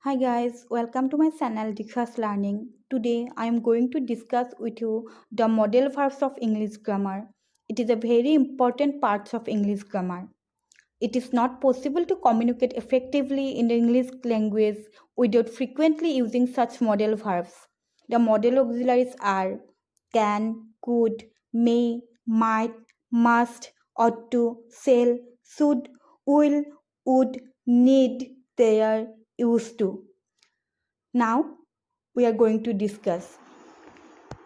Hi guys, welcome to my channel Diksha's Learning. Today I am going to discuss with you the modal verbs of English grammar. It is a very important part of English grammar. It is not possible to communicate effectively in the English language without frequently using such modal verbs. The modal auxiliaries are can, could, may, might, must, ought to, shall, should, will, would, need, dare, used to. Now we are going to discuss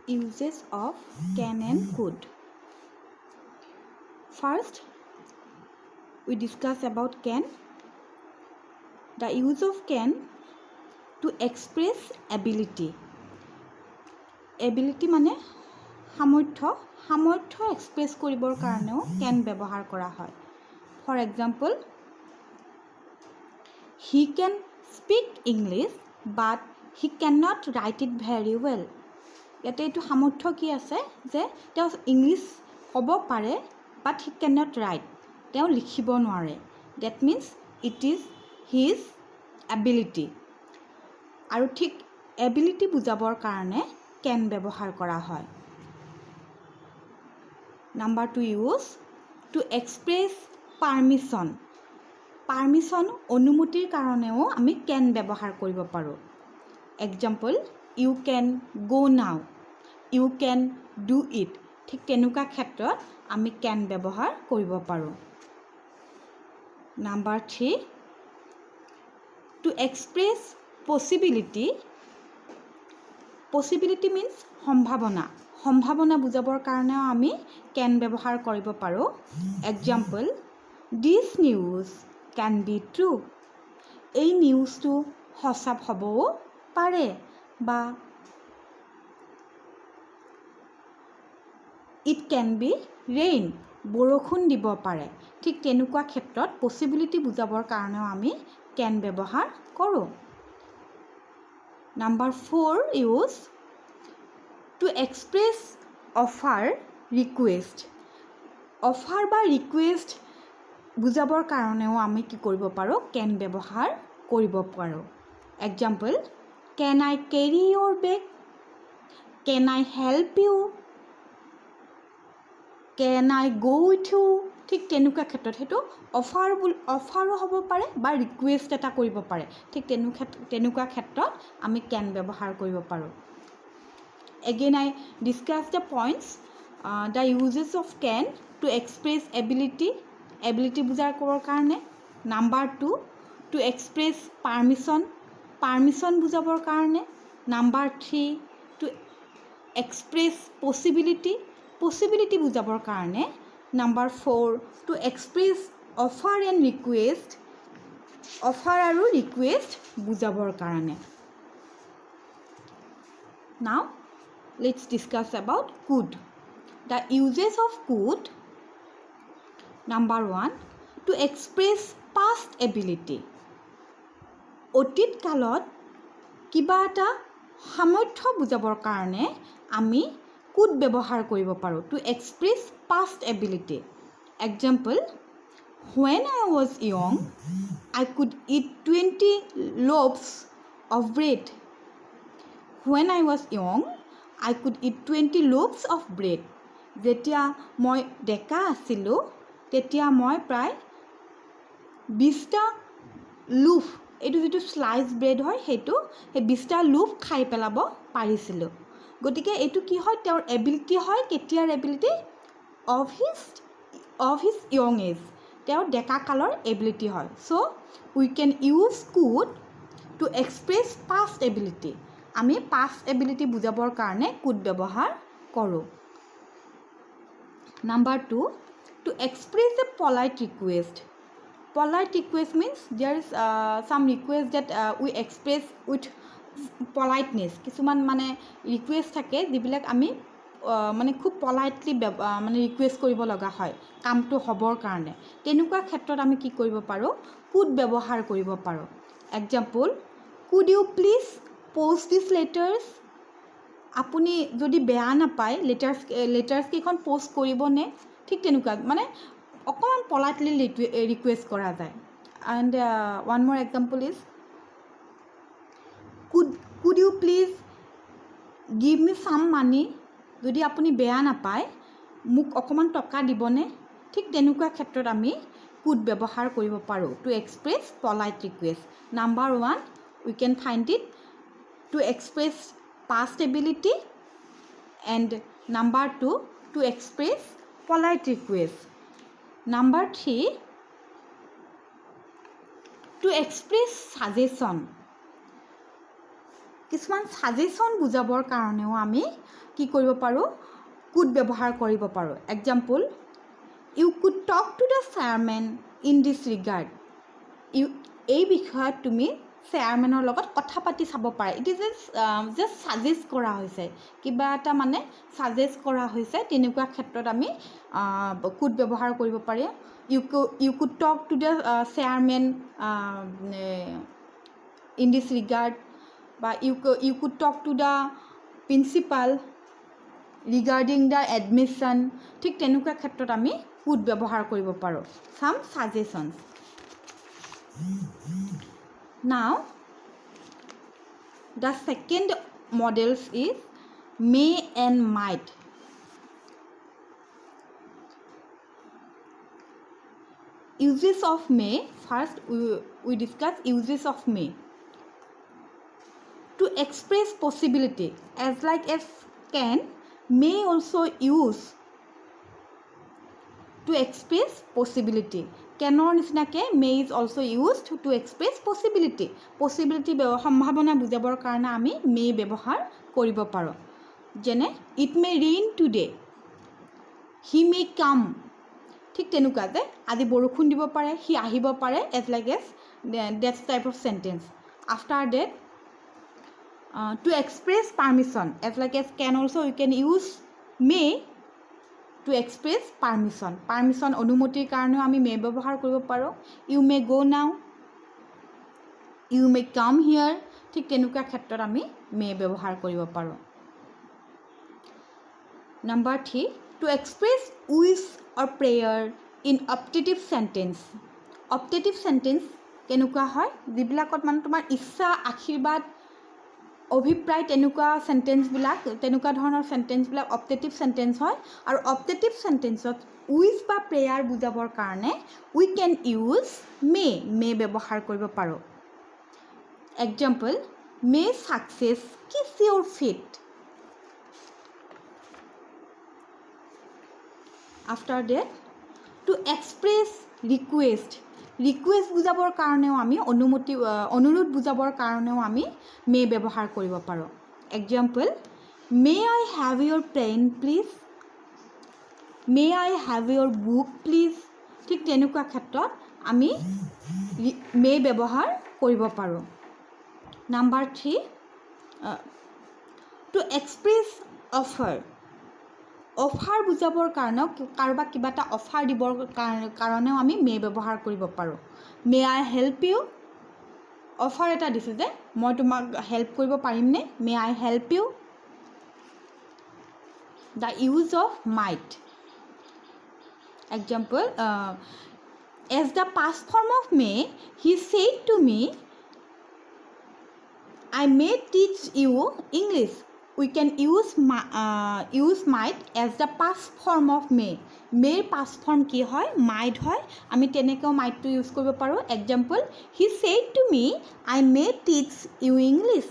uses of can and could. First, we discuss about can. The use of can to express ability. Ability মানে সামৰ্থ্য express কৰিবৰ কাৰণেও can ব্যৱহাৰ কৰা হয়. For example, he can speak English but he cannot write it very well. ইয়াতে এইটো সামৰ্থ্য কি আছে যে তেওঁ ইংলিছ ক'ব পাৰে but he cannot write. তেওঁ লিখিব নোৱাৰে. That means it is his ability. আৰু ঠিক এবিলিটি বুজাবৰ কাৰণে can ব্যৱহাৰ কৰা হয়. Number 2 use to express permission. Permission অনুমতিৰ কাৰণেও আমি can ব্যৱহাৰ কৰিব পাৰোঁ. Example, you can go now. You can do it. ঠিক তেনেকুৱা ক্ষেত্ৰত আমি can ব্যৱহাৰ কৰিব পাৰোঁ. Number 3, to express possibility. Possibility means সম্ভাৱনা বুজাবৰ কাৰণেও আমি can ব্যৱহাৰ কৰিব পাৰোঁ. Example, this news can be true. এই নিউজটো সঁচা হ'বও পাৰে বা it can be rain. বৰষুণ দিব পাৰে. ঠিক তেনেকুৱা ক্ষেত্ৰত possibility বুজাবৰ কাৰণেও আমি can ব্যৱহাৰ কৰোঁ. Number 4 use to express offer, request. Offer বা request বুজাবৰ কাৰণেও আমি কি কৰিব পাৰোঁ can ব্যৱহাৰ কৰিব পাৰোঁ. Example, can I carry your bag? Can I help you? Can I go with you? ঠিক তেনেকুৱা ক্ষেত্ৰত সেইটো অফাৰো হ'ব পাৰে বা ৰিকুৱেষ্ট এটা কৰিব পাৰে. ঠিক তেনেকুৱা ক্ষেত্ৰত আমি can ব্যৱহাৰ কৰিব পাৰোঁ. Again I discuss the points. The uses of can to express ability বুজাৰ কাৰণে. Number 2, to express permission বুজাবৰ কাৰণে. Number 3, to express possibility বুজাবৰ কাৰণে. Number 4, to express offer and request আৰু request বুজাবৰ কাৰণে. Now let's discuss about could. The uses of could. Number 1, to express past ability. অতীত কালত কিবা এটা সামৰ্থ্য বুজাবৰ কাৰণে আমি could ব্যৱহাৰ কৰিব পাৰোঁ to express past ability. Example, when I was young, I could eat 20 loaves of bread. When I was young, I could eat 20 loaves of bread. যেতিয়া মই ডেকা আছিলোঁ তেতিয়া মই প্ৰায় 20টা লোফ, এইটো যিটো স্লাইচ ব্ৰেড হয় সেইটো সেই 20টা লোফ খাই পেলাব পাৰিছিলোঁ. গতিকে এইটো কি হয় তেওঁৰ এবিলিটি হয়. কেতিয়াৰ ability? Of his young age. তেওঁৰ ডেকা কালৰ এবিলিটি হয়. So' we can use could to express past ability. আমি পাষ্ট এবিলিটি বুজাবৰ কাৰণে কুড ব্যৱহাৰ কৰোঁ. Number 2, to express a polite request. Polite request means there is some request that we express with politeness. কিছুমান মানে request থাকে যিবিলাক আমি মানে খুব পলাইটলি মানে ৰিকুৱেষ্ট কৰিব লগা হয় কামটো হ'বৰ কাৰণে. তেনেকুৱা ক্ষেত্ৰত আমি কি কৰিব পাৰোঁ কুড ব্যৱহাৰ কৰিব পাৰোঁ. Example, could you please post these letters? আপুনি যদি বেয়া নাপায় লেটাৰ্ছ কেইখন পোষ্ট কৰিবনে? ঠিক তেনেকুৱা মানে অকণমান পলাইটলি ৰিকুৱেষ্ট কৰা যায়. And one more example is, you please give me some money? যদি আপুনি বেয়া নাপায় মোক অকমান টকা দিবনে? ঠিক তেনেকুৱা ক্ষেত্ৰত আমি could ব্যৱহাৰ কৰিব পাৰোঁ to express polite request. Number 1, we can find it to express past ability, and number 2, to express polite request. Number 3, to express suggestion. কিছুমান সাজেশ্যন বুজাবৰ কাৰণেও আমি কি কৰিব পাৰোঁ কুড ব্যৱহাৰ কৰিব পাৰোঁ example you could talk to the chairman in this regard এই বিষয়ত তুমি চেয়াৰমেনৰ লগত কথা পাতি চাব পাৰে ইট ইজ জাষ্ট ছাজেষ্ট কৰা হৈছে কিবা এটা মানে ছাজেষ্ট কৰা হৈছে তেনেকুৱা ক্ষেত্ৰত আমি কুড ব্যৱহাৰ কৰিব পাৰি you could talk to the chairman in this regard বা you could talk to the principal regarding the admission ঠিক তেনেকুৱা ক্ষেত্ৰত আমি could ব্যৱহাৰ কৰিব পাৰোঁ some suggestions. Now the second models is may and might. Uses of may. First we discuss uses of may. To express possibility as like as can may also use to express possibility canor nisnake may is also used to express possibility সম্ভাৱনা বুজাবৰ কাৰণে আমি may ব্যৱহাৰ কৰিব পাৰোঁ যেনে it may rain today he may come ঠিক তেনেকুৱা যে আজি বৰষুণ দিব পাৰে he আহিব পাৰে as like as that type of sentence. After that to express permission as like as can also you can use may to express permission অনুমতিৰ কাৰণেও আমি may ব্যৱহাৰ কৰিব পাৰোঁ you may go now you may come here ঠিক তেনেকুৱা ক্ষেত্ৰত আমি may ব্যৱহাৰ কৰিব পাৰোঁ. Number 3, to express wish or prayer in optative sentence. Optative sentence কেনেকুৱা হয় যিবিলাকত মানে তোমাৰ ইচ্ছা আশীৰ্বাদ অভিপ্ৰায় তেনেকুৱা সেন্টেন্সবিলাক তেনেকুৱা ধৰণৰ সেন্টেন্সবিলাক অপটেটিভ সেন্টেন্স হয় আৰু অপটেটিভ সেন্টেন্সত উইচ বা প্ৰেয়াৰ বুজাবৰ কাৰণে উই কেন ইউজ মে ব্যৱহাৰ কৰিব পাৰোঁ example may success kiss your feet. After that to express request বুজাবৰ কাৰণেও আমি অনুৰোধ বুজাবৰ কাৰণেও আমি মে ব্যৱহাৰ কৰিব পাৰোঁ example may I have your pen please may I have your book please ঠিক তেনেকুৱা ক্ষেত্ৰত আমি মে ব্যৱহাৰ কৰিব পাৰোঁ. নাম্বাৰ 3, টু এক্সপ্ৰেছ অফাৰ বুজাবৰ কাৰণেও কাৰোবাক কিবা এটা অফাৰ দিবৰ কাৰণেও আমি মে ব্যৱহাৰ কৰিব পাৰোঁ. May I help you offer এটা দিছোঁ যে মই তোমাক হেল্প কৰিব পাৰিমনে may I help you. The use of might example as the past form of may he said to me I may teach you English. We can use might as the past form of may. May past form কি হয় might হয় আমি তেনেকৈ might to use কৰিব পাৰোঁ example he said to me I may teach you English.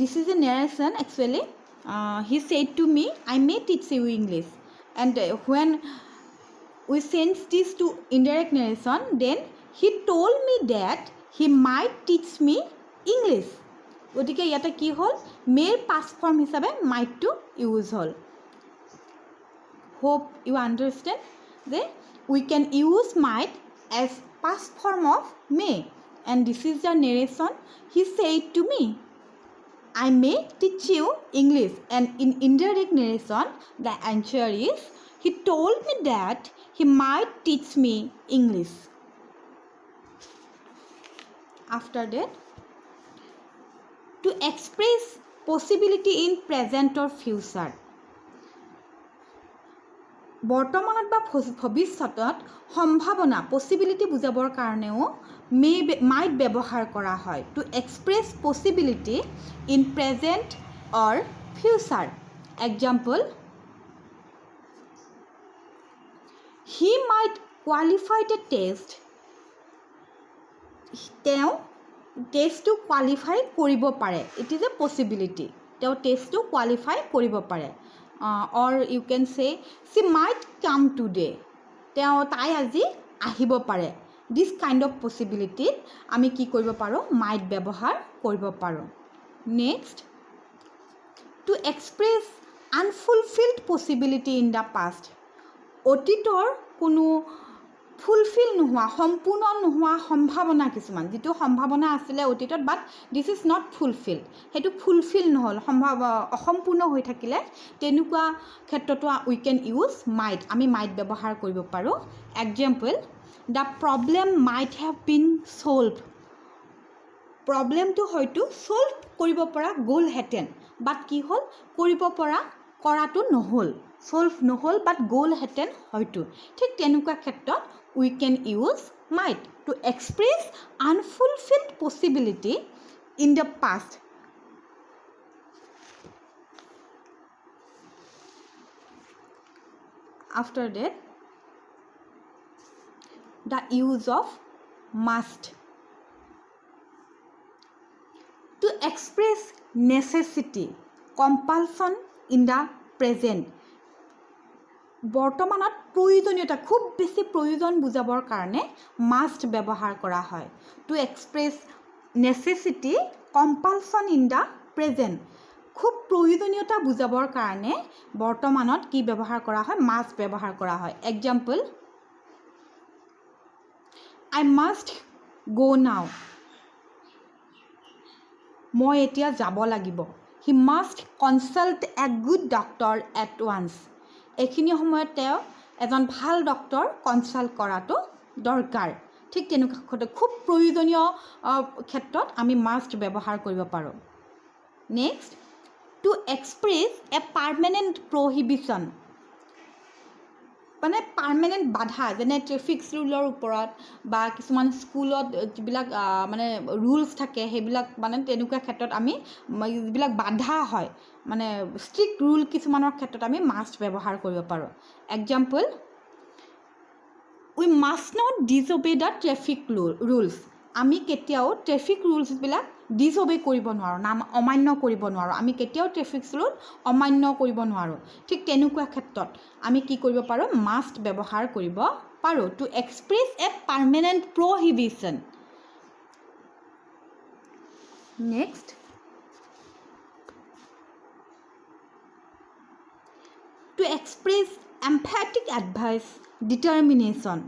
This is a narration actually. He said to me I may teach you English, and when we sense this to indirect narration then he told me that he might teach me English. গতিকে ইয়াতে কি হ'ল মেৰ past form হিচাপে might to use হ'ল. Hope you understand যে we can use might as past form of may, and this is the narration. He said to me I may teach you English, and in indirect narration the answer is he told me that he might teach me English. After that, to express possibility in present or future. বৰ্তমানত বা ভৱিষ্যতত সম্ভাৱনা possibility বুজাবৰ কাৰণেও মাইট ব্যৱহাৰ কৰা হয় to express possibility in present or future example he might qualify the test তেওঁ টেষ্টটো কোৱালিফাই কৰিব পাৰে ইট ইজ এ পচিবিলিটি তেওঁ টেষ্টটো কোৱালিফাই কৰিব পাৰে অৰ ইউ কেন চে চি মাইট কাম টুডে তাই আজি আহিব পাৰে দিছ কাইণ্ড অফ পচিবিলিটিত আমি কি কৰিব পাৰোঁ মাইট ব্যৱহাৰ কৰিব পাৰোঁ next to express unfulfilled possibility in the past অতীতৰ কোনো ফুলফিল নোহোৱা সম্পূৰ্ণ নোহোৱা সম্ভাৱনা কিছুমান যিটো সম্ভাৱনা আছিলে অতীতত বাট দিছ ইজ নট ফুলফিল সেইটো ফুলফিল নহ'ল অসম্পূৰ্ণ হৈ থাকিলে তেনেকুৱা ক্ষেত্ৰতো উই কেন ইউজ মাইট আমি মাইট ব্যৱহাৰ কৰিব পাৰোঁ example the problem might have been solved প্ৰব্লেমটো হয়তো ছল্ভ কৰিব পৰা গ'লহেঁতেন বাট কি হ'ল কৰাটো নহ'ল ছল্ভ নহ'ল বাট গ'লহেঁতেন হয়তো ঠিক তেনেকুৱা ক্ষেত্ৰত we can use might to express unfulfilled possibility in the past. After that, the use of must to express necessity, compulsion in the present. বৰ্তমানত প্ৰয়োজনীয়তা খুব বেছি প্ৰয়োজন বুজাবৰ কাৰণে মাষ্ট ব্যৱহাৰ কৰা হয় to express necessity compulsion in the present খুব প্ৰয়োজনীয়তা বুজাবৰ কাৰণে বৰ্তমানত কি ব্যৱহাৰ কৰা হয় মাষ্ট ব্যৱহাৰ কৰা হয় এক্সাম্পল আই মাষ্ট গো নাও মই এতিয়া যাব লাগিব he must consult a good doctor at once এইখিনি সময়ত তেওঁ এজন ভাল ডক্টৰ কনচাল্ট কৰাটো দৰকাৰ ঠিক তেনেকুৱা খুব প্ৰয়োজনীয় ক্ষেত্ৰত আমি মাষ্ট ব্যৱহাৰ কৰিব পাৰোঁ next to express a permanent prohibition মানে পাৰ্মানেণ্ট বাধা যেনে ট্ৰেফিক ৰুলৰ ওপৰত বা কিছুমান স্কুলত যিবিলাক মানে ৰুলছ থাকে সেইবিলাক মানে তেনেকুৱা ক্ষেত্ৰত আমি যিবিলাক বাধা হয় মানে ষ্ট্ৰিক্ট ৰুল কিছুমানৰ ক্ষেত্ৰত আমি মাষ্ট ব্যৱহাৰ কৰিব পাৰোঁ example we must not disobey the traffic rules আমি কেতিয়াও ট্ৰেফিক ৰুলছবিলাক ডিছঅবে কৰিব নোৱাৰোঁ অমান্য কৰিব নোৱাৰোঁ আমি কেতিয়াও ট্ৰেফিক ৰুল অমান্য কৰিব নোৱাৰোঁ ঠিক তেনেকুৱা ক্ষেত্ৰত আমি কি কৰিব পাৰোঁ মাষ্ট ব্যৱহাৰ কৰিব পাৰোঁ to express a permanent prohibition next to express emphatic advice determination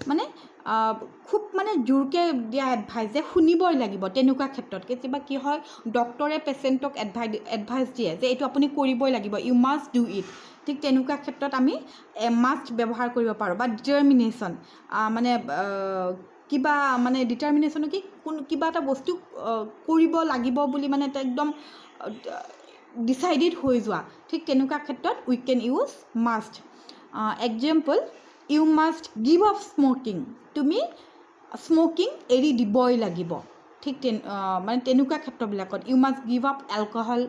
মানে খুব মানে জোৰকৈ দিয়া এডভাইচ যে শুনিবই লাগিব তেনেকুৱা ক্ষেত্ৰত কেতিয়াবা কি হয় ডক্টৰে পেচেণ্টক এডভাইচ দিয়ে যে এইটো আপুনি কৰিবই লাগিব ইউ মাষ্ট ডু ইট ঠিক তেনেকুৱা ক্ষেত্ৰত আমি মাষ্ট ব্যৱহাৰ কৰিব পাৰোঁ বা ডিটাৰমিনেশ্যন মানে কিবা মানে ডিটাৰমিনেশ্যনো কি কিবা এটা বস্তু কৰিব লাগিব বুলি মানে এটা একদম ডিচাইডেড হৈ যোৱা ঠিক তেনেকুৱা ক্ষেত্ৰত we can use must example you must give up smoking তুমি স্মকিং এৰি দিবই লাগিব ঠিক মানে তেনেকুৱা ক্ষেত্ৰবিলাকত you must give up alcohol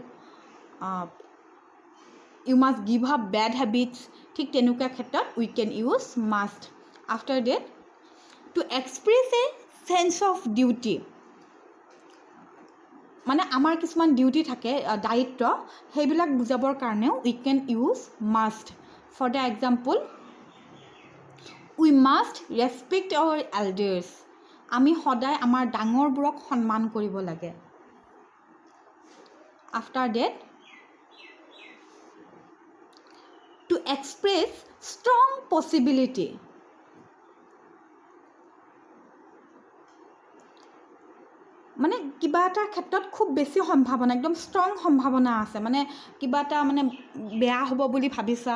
you must give up bad habits ঠিক তেনেকুৱা ক্ষেত্ৰত we can use must after that to express a sense of duty মানে আমাৰ কিছুমান ডিউটি থাকে দায়িত্ব সেইবিলাক বুজাবৰ কাৰণেও we can use must for the example we must respect our elders আমি সদায় আমাৰ ডাঙৰবোৰক সন্মান কৰিব লাগে after that to express strong possibility মানে কিবা এটা ক্ষেত্ৰত খুব বেছি সম্ভাৱনা একদম ষ্ট্ৰং সম্ভাৱনা আছে মানে কিবা এটা মানে বেয়া হ'ব বুলি ভাবিছা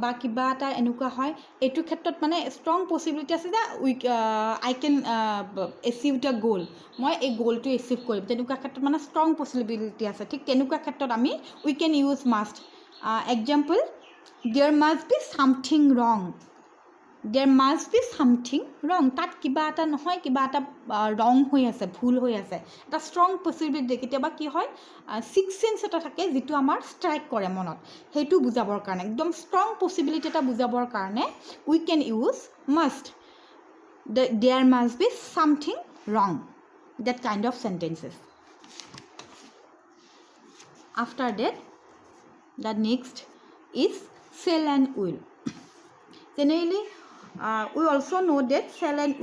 বা কিবা এটা এনেকুৱা হয় এইটো ক্ষেত্ৰত মানে ষ্ট্ৰং পচিবিলিটি আছে যে আই কেন এচিভ দ্য গ'ল মই এই গ'লটো এচিভ কৰিম তেনেকুৱা ক্ষেত্ৰত মানে ষ্ট্ৰং পচিবিলিটি আছে ঠিক তেনেকুৱা ক্ষেত্ৰত আমি we can use must example there must be something wrong. There must be something wrong. তাত কিবা এটা নহয় কিবা এটা wrong হৈ আছে ভুল হৈ আছে এটা strong possibility কেতিয়াবা কি হয় six sense এটা থাকে যেটো আমাৰ strike কৰে মনত হেতু বুজাবৰ কাৰণে একদম strong possibility এটা বুজাবৰ কাৰণে we can use must. There must be something wrong. That kind of sentences. After that, the next is shall and will. Generally, we also know that shall and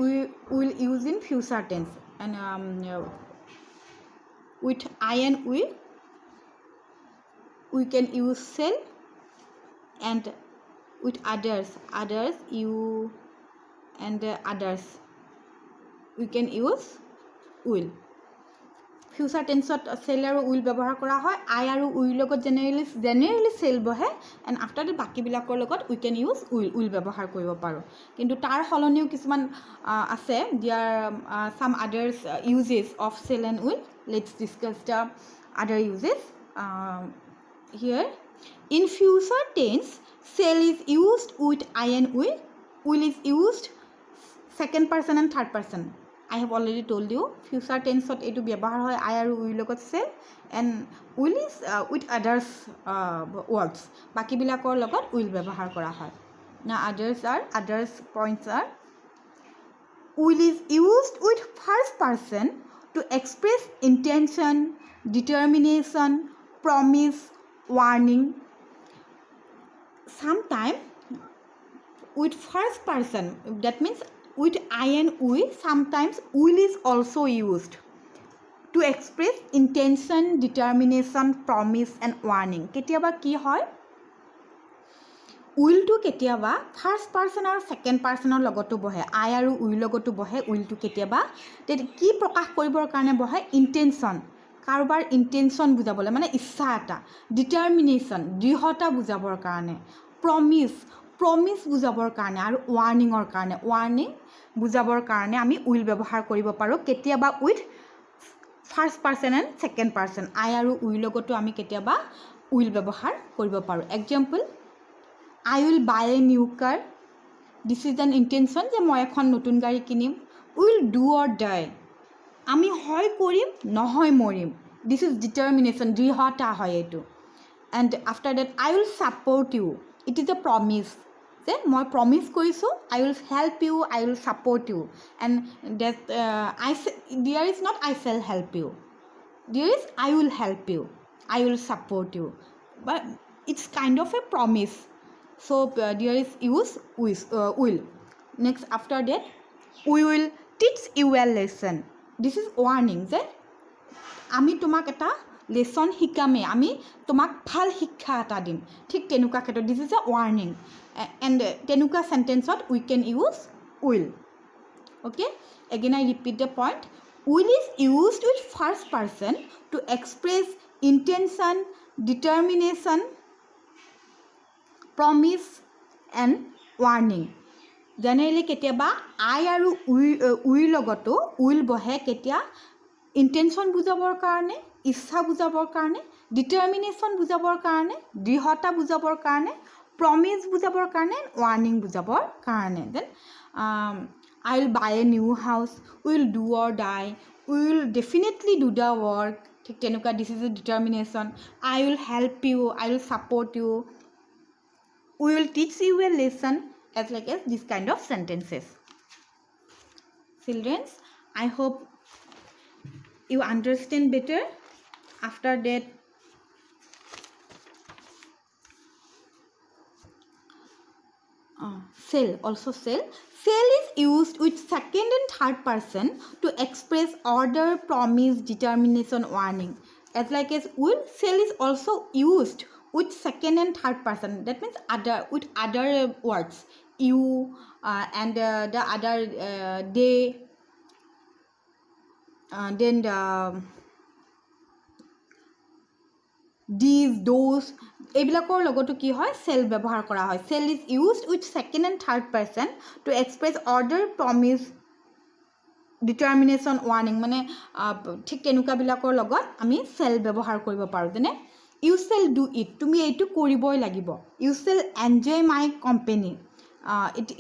will use in future tense, and with I and we can use shall, and with others you and others we can use will. Future tense shall আৰু will ব্যৱহাৰ কৰা হয় I আৰু will লগত generally shall বহে and after the বাকি বিলাকৰ লগত we can use will ব্যৱহাৰ কৰিব পাৰো কিন্তু তাৰ হলনিও কিছুমান আছে there some others uses of shall and will. Let's discuss the other uses here. In future tense shall is used with I and will is used second person and third person. I have already told you future tense ot etu ব্যবহাৰ হয় I আৰু will লগত shall and will is with others words বাকি বিলাকৰ লগত will ব্যৱহাৰ কৰা হয়. Now others points are will is used with first person to express intention, determination, promise, warning. Sometimes with first person, that means with I and we, sometimes will is also used to express intention, determination, promise and warning. Ketiaba ki hoy will to ketiaba first person or second person or logoto bohe I aru will logoto bohe will to ketiaba tet ki prakash koribor karone bohe intention কারবার intention বুজাবলে মানে ইচ্ছা এটা determination দৃঢ়তা বুজাবৰ কাৰণে প্ৰমিস বুজাবৰ কাৰণে আৰু ওয়াৰ্নিংৰ কাৰণে ওয়াৰ্নিং বুজাবৰ কাৰণে আমি উইল ব্যৱহাৰ কৰিব পাৰো কেতিয়াবা with first person and second person I আৰু উইল লগতো আমি কেতিয়াবা উইল ব্যৱহাৰ কৰিব পাৰো example I will buy a new car. This is an intention যে মই এখন নতুন গাড়ী কিনিম will do or die আমি হয় কৰিম নহয় মৰিম this is determination দৃঢ়তা হয় এটো and after that I will support you it is a promise যে মই promise কৰিছো I will help you I will support you and that there is not I shall help you there is I will help you I will support you but it's kind of a promise so there is use will next after that we will teach you a lesson. This is warning যে আমি তোমাক এটা lesson শিকামে আমি তোমাক ভাল শিক্ষা এটা দিম ঠিক তেনুকা ক্ষেত্ৰত this is a warning and tenuka sentence we can use will. Okay, again I repeat the point. Will is used with first person to express intention, determination, promise and warning. Generally ketiaba I aru will logoto will bohe ketia intention bujabor karone ইচ্ছা বুজাবৰ কাৰণে ডিটাৰমিনেশন বুজাবৰ কাৰণে দৃঢ়তা বুজাবৰ কাৰণে promise বুজাবৰ কাৰণে warning বুজাবৰ কাৰণে then I will buy a new house we will do or die we will definitely do the work ঠিক তেনুকা this is a determination I will help you I will support you we will teach you a lesson as like as this kind of sentences. Children, I hope you understand better. After that shall is used with second and third person to express order, promise, determination, warning. As like as will, shall is also used with second and third person. That means with other words. You and the other they then the these those এইবিলাকৰ লগতো কি হয় shall ব্যৱহাৰ কৰা হয় shall is used with second and third person to express order promise determination warning মানে ঠিক তেনুকা বিলাকৰ লগত আমি shall ব্যৱহাৰ কৰিব পাৰো যেনে ইউ শ্বেল ডু ইট, তুমি এইটো কৰিবই লাগিব। You shall enjoy my company,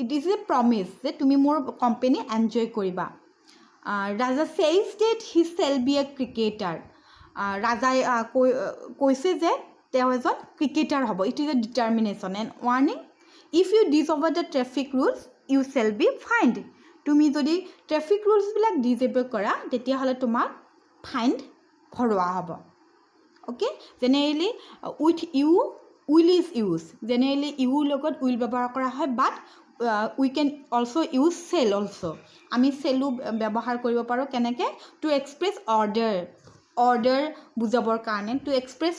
it is a promise যে তুমি মোৰ কোম্পেনী এনজয় কৰিবা। Raja says that he shall be a cricketer, ৰাজাই কৈছে যে তেওঁ এজন ক্ৰিকেটাৰ হ'ব। It is a determination and warning, if you disobey the traffic rules you shall be fined, তুমি যদি ট্ৰেফিক ৰুলছবিলাক ডিজেবল কৰা তেতিয়াহ'লে তোমাক ফাইণ্ড ভৰোৱা হ'ব। Okay, generally with you will is use, generally ইউৰ লগত উইল ব্যৱহাৰ কৰা হয়, but we can also' use shall also', আমি শ্বেলো ব্যৱহাৰ কৰিব পাৰোঁ। কেনেকৈ? টু এক্সপ্ৰেছ অৰ্ডাৰ বুজাবৰ কাৰণে, টু এক্সপ্ৰেছ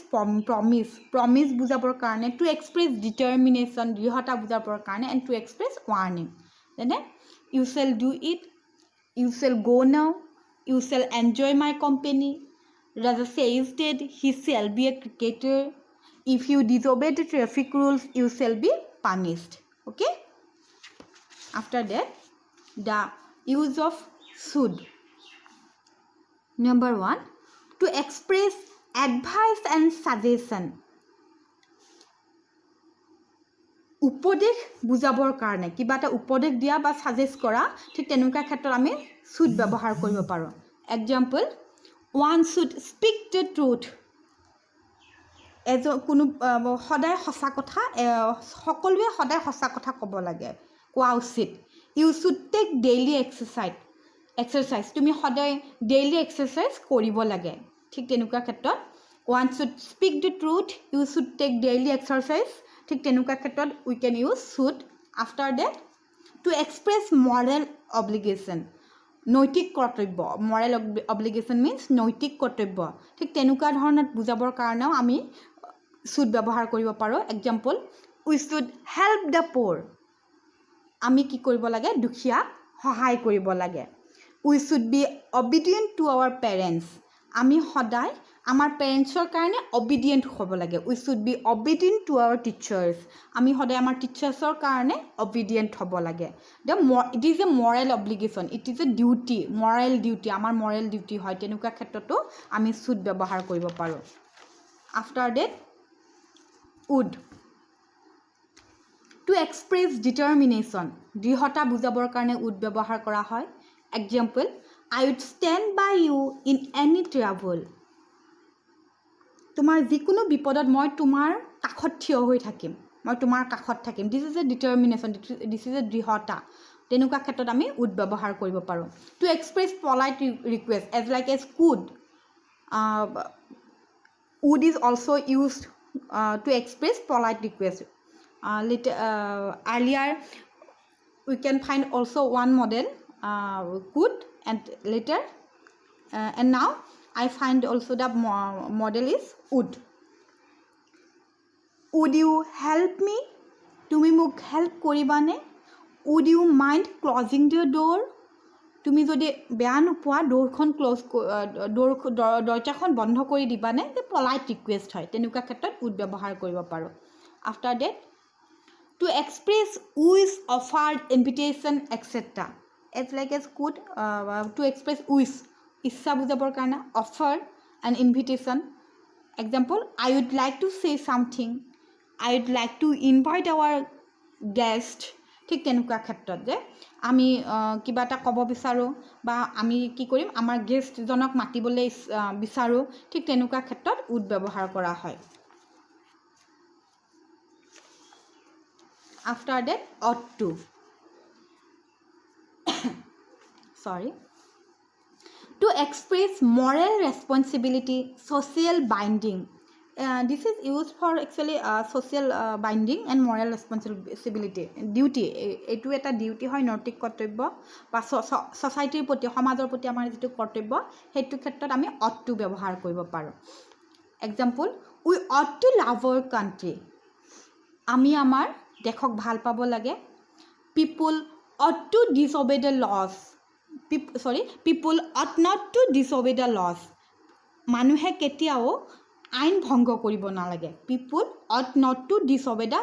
প্ৰমিছ বুজাবৰ কাৰণে, টু এক্সপ্ৰেছ ডিটাৰমিনেশ্যন দৃঢ়তা বুজাবৰ কাৰণে, এণ্ড টু এক্সপ্ৰেছ ৱাৰ্ণিং। যেনে you shall do it, you shall go' now, you shall enjoy my company, Raja says that he shall be a cricketer. If you disobey the traffic rules, you shall be punished. Okay? After that, the use of should. Number 1, to express advice and suggestion. উপদেশ বুজাবৰ কাৰণে, কিবা এটা উপদেশ দিয়া বা suggest কৰা, ঠিক তেনেকুৱা ক্ষেত্ৰত আমি should ব্যৱহাৰ কৰিব পাৰোঁ। Example, one should speak the truth, কোনো সদায় সঁচা কথা, সকলোৱে সদায় সঁচা কথা ক'ব লাগে, কোৱা উচিত। You should take daily exercise, তুমি সদায় ডেইলি এক্সাৰচাইজ কৰিব লাগে। ঠিক তেনেকুৱা ক্ষেত্ৰত one should speak the truth, you should take daily exercise, ঠিক তেনেকুৱা ক্ষেত্ৰত we can use should. After that, to express moral obligation, নৈতিক কৰ্তব্য, মৰেল অব্লিগেশ্যন মিনছ নৈতিক কৰ্তব্য, ঠিক তেনেকুৱা ধৰণত বুজাবৰ কাৰণেও আমি শুড ব্যৱহাৰ কৰিব পাৰোঁ। Example, we should help the poor, আমি কি কৰিব লাগে? দুখীয়াক সহায় কৰিব লাগে। We should be obedient to our parents, আমি সদায় আমাৰ পেৰেণ্টছৰ কাৰণে অবিডিয়েণ্ট হ'ব লাগে। We should be obedient to our teachers, আমি সদায় আমাৰ টিচাৰ্ছৰ কাৰণে অবিডিয়েণ্ট হ'ব লাগে। It is a moral obligation, it is a duty, moral duty, আমাৰ মৰেল ডিউটি হয়। তেনেকুৱা ক্ষেত্ৰতো আমি শুড ব্যৱহাৰ কৰিব পাৰোঁ। After that, would, to express determination, দৃঢ়তা বুজাবৰ কাৰণে উড ব্যৱহাৰ কৰা হয়। Example, I would stand by you in any trouble, তোমাৰ যিকোনো বিপদত মই তোমাৰ কাষত থিয় হৈ থাকিম, মই তোমাৰ কাষত থাকিম। This is a determination, this is a দৃঢ়তা। তেনেকুৱা ক্ষেত্ৰত আমি উড ব্যৱহাৰ কৰিব পাৰোঁ। To express polite request, as like as could, would is also' used to express polite request. Earlier we can find also one model, could, and later and now I find also the model is would. Would you help me, তুমি মোক help কৰিবানে? Would you mind closing the door, তুমি যদি বেয়া নোপোৱা ডোৰখন দৰজাখন বন্ধ কৰি দিবানে? যে পলাইট ৰিকুৱেষ্ট হয়, তেনেকুৱা ক্ষেত্ৰত উড ব্যৱহাৰ কৰিব পাৰোঁ। After that, to express wish, offered, invitation, etc. As like as could, to express wish, ইচ্ছা বুজাবৰ কাৰণে, offer and invitation. Example, I would like to say something, I would like to invite our guest. ঠিক তেনেকুৱা ক্ষেত্ৰত যে আমি কিবা এটা ক'ব বিচাৰোঁ বা আমি কি কৰিম, আমাৰ গেষ্টজনক মাতিবলৈ বিচাৰোঁ, ঠিক তেনেকুৱা ক্ষেত্ৰত উড ব্যৱহাৰ কৰা হয়। After that, ought to, to express moral responsibility, social binding. This is used for actually social binding and moral responsibility, duty. এইটো এটা ডিউটি হয়, নৈতিক কৰ্তব্য বা ছ'চাইটিৰ প্ৰতি, সমাজৰ প্ৰতি আমাৰ যিটো কৰ্তব্য, সেইটো ক্ষেত্ৰত আমি ought to ব্যৱহাৰ কৰিব পাৰোঁ। Example, we ought to love our country, আমি আমাৰ দেশক ভাল পাব লাগে। পিপুল ought to disobey the laws, people ought not to disobey the laws, মানুহে কেতিয়াও আইন ভংগ কৰিব নালাগে। পিপুল ought not to disobey the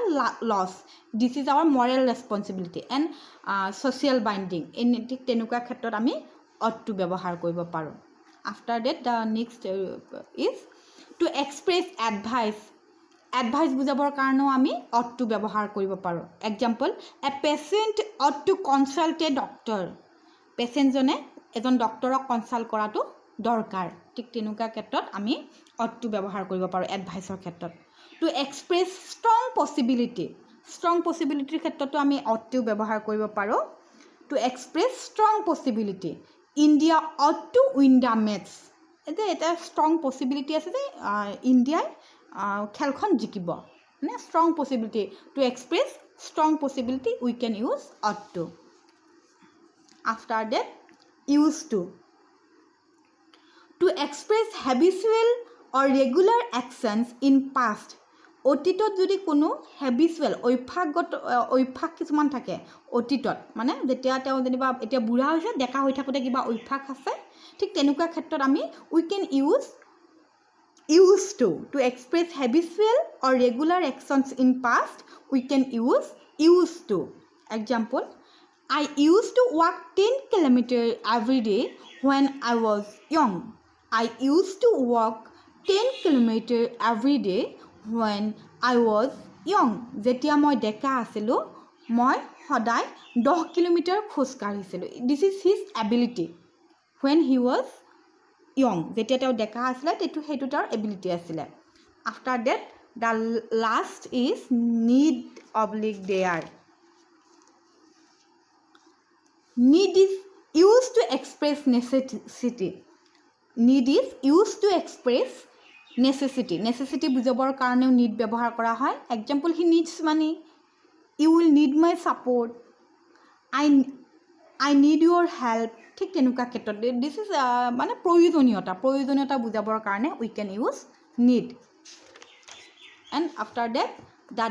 laws, this is our moral responsibility and social binding. ঠিক তেনেকুৱা ক্ষেত্ৰত আমি ought to ব্যৱহাৰ কৰিব পাৰোঁ। After that, the next is To express advice. Advice বুজাবৰ কাৰণেও আমি ought to ব্যৱহাৰ কৰিব পাৰোঁ. Example, a patient ought to consult a doctor. Patient জনে এজন ডক্টৰক কনসাল্ট কৰাটো দৰকাৰ. ঠিক তেনেকুৱা ক্ষেত্ৰত আমি ought to ব্যৱহাৰ কৰিব পাৰোঁ adviceৰ ক্ষেত্ৰত. To express strong possibility. Strong possibility ক্ষেত্ৰতো আমি ought to ব্যৱহাৰ কৰিব পাৰোঁ. To express strong possibility. India ought to win the match. এটা strong possibility আছে যে ইণ্ডিয়াই খেলখন জিকিব. মানে strong possibility. To express strong possibility, we can use ought to. After that, used to. To express habitual or regular actions in past. অতীতত যদি কোনো হেবিচুৱেল অভ্যাস কিছুমান থাকে অতীতত, মানে যেতিয়া তেওঁ যেনিবা এতিয়া বুঢ়া হৈছে, ডেকা হৈ থাকোঁতে কিবা অভ্যাস আছে, ঠিক তেনেকুৱা ক্ষেত্ৰত আমি we can use to express habitual or regular actions in past, we can use to. Example, I used to walk 10 kilometers every day when I was young. I used to walk 10 kilometers every day when I was young. যেতিয়া মই ডেকা আছিলোঁ, মই সদায় 10 kilometre খোজ কাঢ়িছিলোঁ. This is his ability. When he was young, যেতিয়া তেওঁ ডেকা আছিলে, সেইটো তাৰ এবিলিটি আছিলে. After that, the last is need/dare. Need is used to express necessity. Need is used to express necessity. Necessity বুজাবৰ কাৰণেও need ব্যৱহাৰ কৰা হয়. Example, he needs money. You will need my support. I need your help. ঠিক তেনেকুৱা ক্ষেত্ৰত this is মানে প্ৰয়োজনীয়তা বুজাবৰ কাৰণে we can use need. And after that, the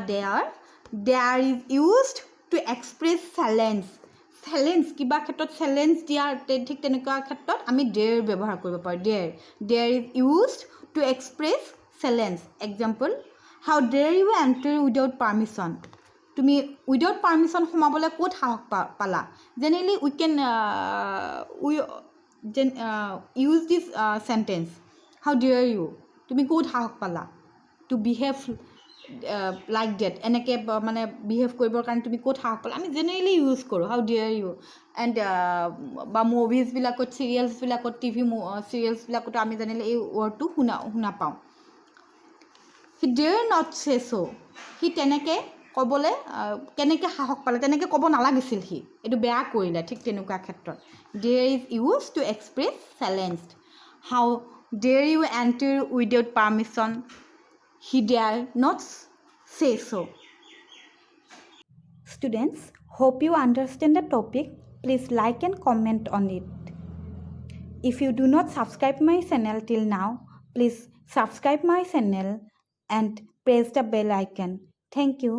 dare is used to express challenge. কিবা ক্ষেত্ৰত চেলেঞ্জ দিয়াৰ ঠিক তেনেকুৱা ক্ষেত্ৰত আমি dare ব্যৱহাৰ কৰিব পাৰোঁ. Dare is used to express challenge. Example, how dare you enter without permission. তুমি উইদাউট পাৰ্মিশ্যন সোমাবলৈ ক'ত সাহস পালা. Generally we can use this sentence, how dare you, তুমি ক'ত সাহস পালা টু বিহেভ লাইক ডেট, এনেকৈ মানে বিহেভ কৰিবৰ কাৰণে তুমি ক'ত সাহস পালা. আমি জেনেৰেলি ইউজ কৰোঁ হাউ ডিয়াৰ ইউ. এণ্ড বা মুভিজবিলাকত, চিৰিয়েলছবিলাকত, টিভি চিৰিয়েলছবিলাকতো আমি জেনেৰেলি এই ৱৰ্ডটো শুনা পাওঁ. হি ডেয়াৰ নট চে চ'. সি তেনেকৈ ক'বলৈ কেনেকৈ সাহস পালে, তেনেকৈ ক'ব নালাগিছিল, সি এইটো বেয়া কৰিলে. ঠিক তেনেকুৱা ক্ষেত্ৰত dare is use to express challenge. How dare you enter without permission, he dare not say so'. Students, hope you understand the topic. Please like and comment on it. If you do not subscribe my channel till now, please subscribe my channel and press the bell icon. Thank you.